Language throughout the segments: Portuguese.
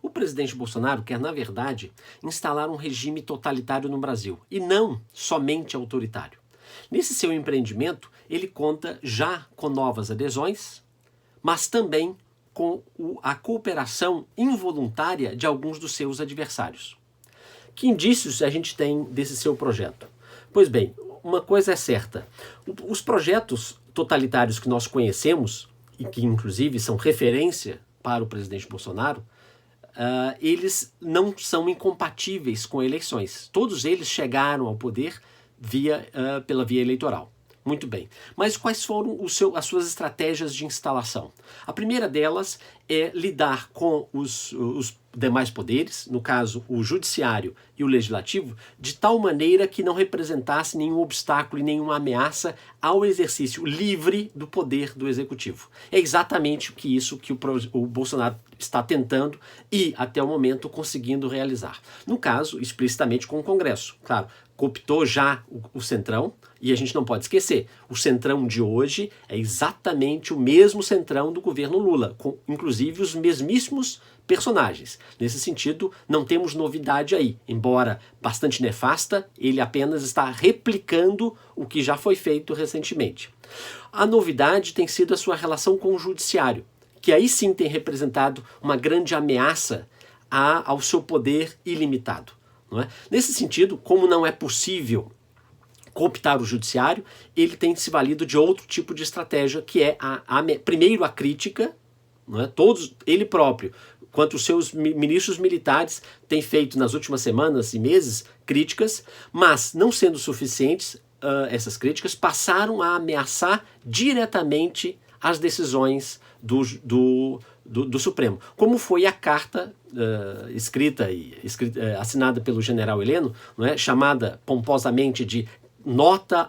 O presidente Bolsonaro quer, na verdade, instalar um regime totalitário no Brasil, e não somente autoritário. Nesse seu empreendimento, ele conta já com novas adesões, mas também com a cooperação involuntária de alguns dos seus adversários. Que indícios a gente tem desse seu projeto? Pois bem, uma coisa é certa: os projetos totalitários que nós conhecemos, e que inclusive são referência para o presidente Bolsonaro, eles não são incompatíveis com eleições. Todos eles chegaram ao poder pela via eleitoral. Muito bem. Mas quais foram as suas estratégias de instalação? A primeira delas é lidar com os demais poderes, no caso o judiciário e o legislativo, de tal maneira que não representasse nenhum obstáculo e nenhuma ameaça ao exercício livre do poder do executivo. É exatamente isso que o Bolsonaro está tentando e, até o momento, conseguindo realizar. No caso, explicitamente com o Congresso. Claro, cooptou já o Centrão, e a gente não pode esquecer, o Centrão de hoje é exatamente o mesmo Centrão do governo Lula, com inclusive os mesmíssimos personagens. Nesse sentido, não temos novidade aí. Embora bastante nefasta, ele apenas está replicando o que já foi feito recentemente. A novidade tem sido a sua relação com o judiciário, que aí sim tem representado uma grande ameaça ao seu poder ilimitado. Não é? Nesse sentido, como não é possível cooptar o judiciário, ele tem se valido de outro tipo de estratégia, que é primeiro a crítica, não é? Ele próprio, quanto os seus ministros militares têm feito nas últimas semanas e meses críticas, mas não sendo suficientes, essas críticas passaram a ameaçar diretamente as decisões do Supremo, como foi a carta assinada pelo general Heleno, não é? Chamada pomposamente de Nota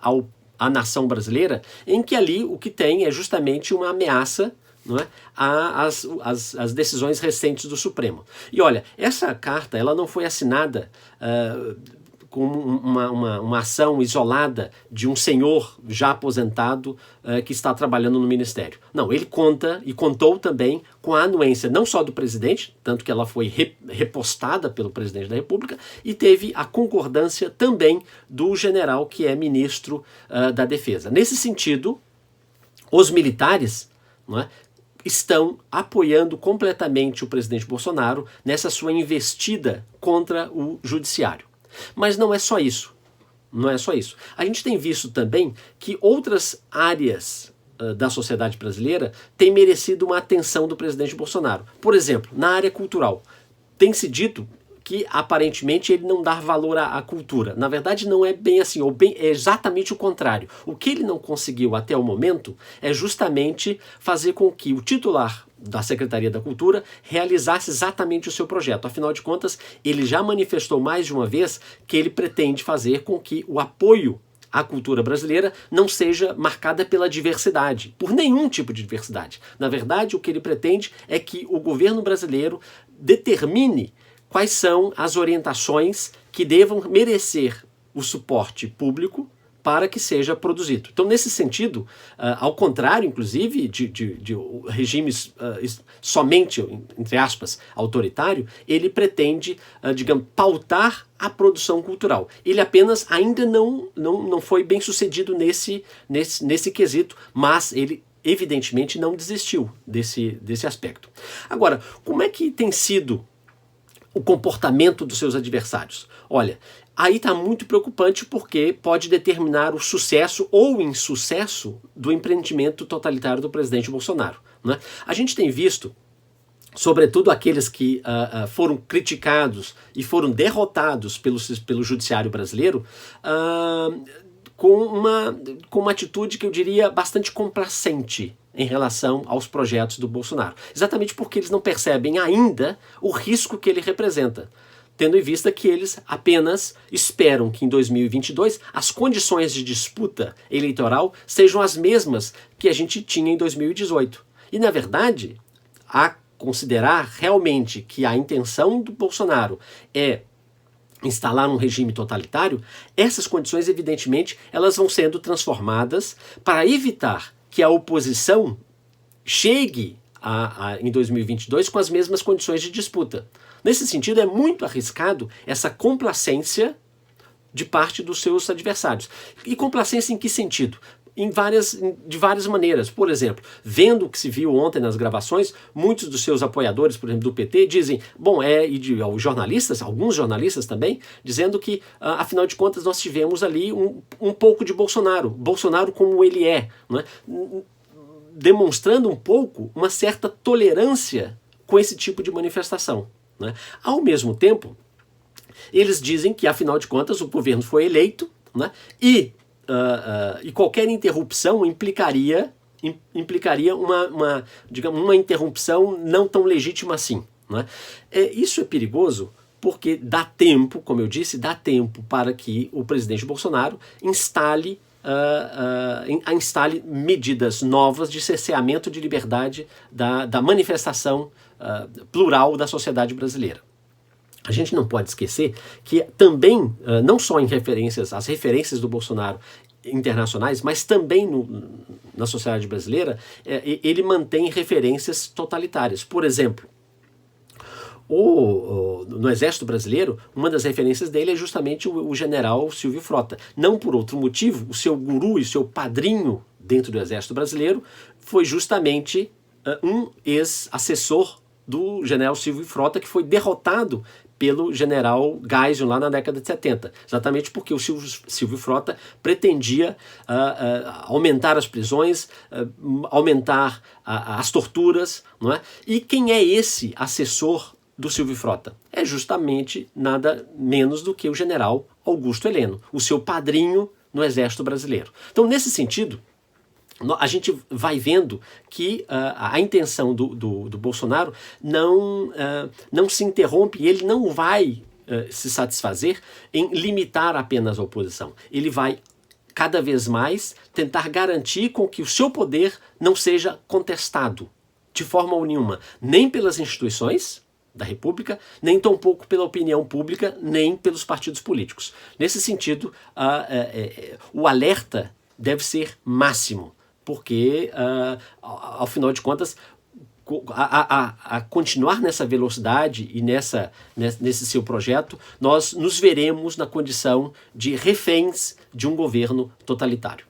à Nação Brasileira, em que ali o que tem é justamente uma ameaça, não é, às decisões recentes do Supremo. E olha, essa carta ela não foi assinada com uma ação isolada de um senhor já aposentado que está trabalhando no Ministério. Não, ele conta e contou também com a anuência não só do presidente, tanto que ela foi repostada pelo presidente da República, e teve a concordância também do general que é ministro da Defesa. Nesse sentido, os militares, não é, estão apoiando completamente o presidente Bolsonaro nessa sua investida contra o judiciário. Mas não é só isso. Não é só isso. A gente tem visto também que outras áreas da sociedade brasileira têm merecido uma atenção do presidente Bolsonaro. Por exemplo, na área cultural. Tem-se dito que aparentemente ele não dá valor à cultura. Na verdade não é bem assim, é exatamente o contrário. O que ele não conseguiu até o momento é justamente fazer com que o titular da Secretaria da Cultura realizasse exatamente o seu projeto. Afinal de contas, ele já manifestou mais de uma vez que ele pretende fazer com que o apoio à cultura brasileira não seja marcada pela diversidade, por nenhum tipo de diversidade. Na verdade, o que ele pretende é que o governo brasileiro determine quais são as orientações que devam merecer o suporte público para que seja produzido. Então, nesse sentido, ao contrário, inclusive, de regimes somente, entre aspas, autoritário, ele pretende, digamos, pautar a produção cultural. Ele apenas ainda não foi bem sucedido nesse quesito, mas ele evidentemente não desistiu desse aspecto. Agora, como é que tem sido o comportamento dos seus adversários? Olha, aí está muito preocupante porque pode determinar o sucesso ou insucesso do empreendimento totalitário do presidente Bolsonaro, né? A gente tem visto, sobretudo aqueles que foram criticados e foram derrotados pelo judiciário brasileiro, com uma atitude que eu diria bastante complacente em relação aos projetos do Bolsonaro. Exatamente porque eles não percebem ainda o risco que ele representa, tendo em vista que eles apenas esperam que em 2022 as condições de disputa eleitoral sejam as mesmas que a gente tinha em 2018. E, na verdade, a considerar realmente que a intenção do Bolsonaro é instalar um regime totalitário, essas condições, evidentemente, elas vão sendo transformadas para evitar que a oposição chegue em 2022 com as mesmas condições de disputa. Nesse sentido, é muito arriscado essa complacência de parte dos seus adversários. E complacência em que sentido? De várias maneiras. Por exemplo, vendo o que se viu ontem nas gravações, muitos dos seus apoiadores, por exemplo, do PT, dizem, os jornalistas, alguns jornalistas também, dizendo que, afinal de contas, nós tivemos ali um pouco de Bolsonaro como ele é, não é? Demonstrando um pouco uma certa tolerância com esse tipo de manifestação, né? Ao mesmo tempo, eles dizem que, afinal de contas, o governo foi eleito, né? E qualquer interrupção implicaria uma interrupção não tão legítima assim, né? Isso é perigoso porque dá tempo, como eu disse, dá tempo para que o presidente Bolsonaro instale medidas novas de cerceamento de liberdade da manifestação plural da sociedade brasileira. A gente não pode esquecer que também, não só em as referências do Bolsonaro internacionais, mas também na sociedade brasileira, ele mantém referências totalitárias. Por exemplo, no Exército Brasileiro, uma das referências dele é justamente o general Silvio Frota. Não por outro motivo, o seu guru e seu padrinho dentro do Exército Brasileiro foi justamente um ex-assessor do general Silvio Frota, que foi derrotado pelo general Geisel lá na década de 70, exatamente porque o Silvio Frota pretendia aumentar as prisões, aumentar as torturas, não é? E quem é esse assessor do Silvio Frota? É justamente nada menos do que o general Augusto Heleno, o seu padrinho no Exército Brasileiro. Então, nesse sentido, a gente vai vendo que a intenção do Bolsonaro não se interrompe e ele não vai se satisfazer em limitar apenas a oposição. Ele vai cada vez mais tentar garantir com que o seu poder não seja contestado de forma nenhuma, nem pelas instituições da República, nem tampouco pela opinião pública, nem pelos partidos políticos. Nesse sentido, o alerta deve ser máximo, porque, ao final de contas, a continuar nessa velocidade e nesse seu projeto, nós nos veremos na condição de reféns de um governo totalitário.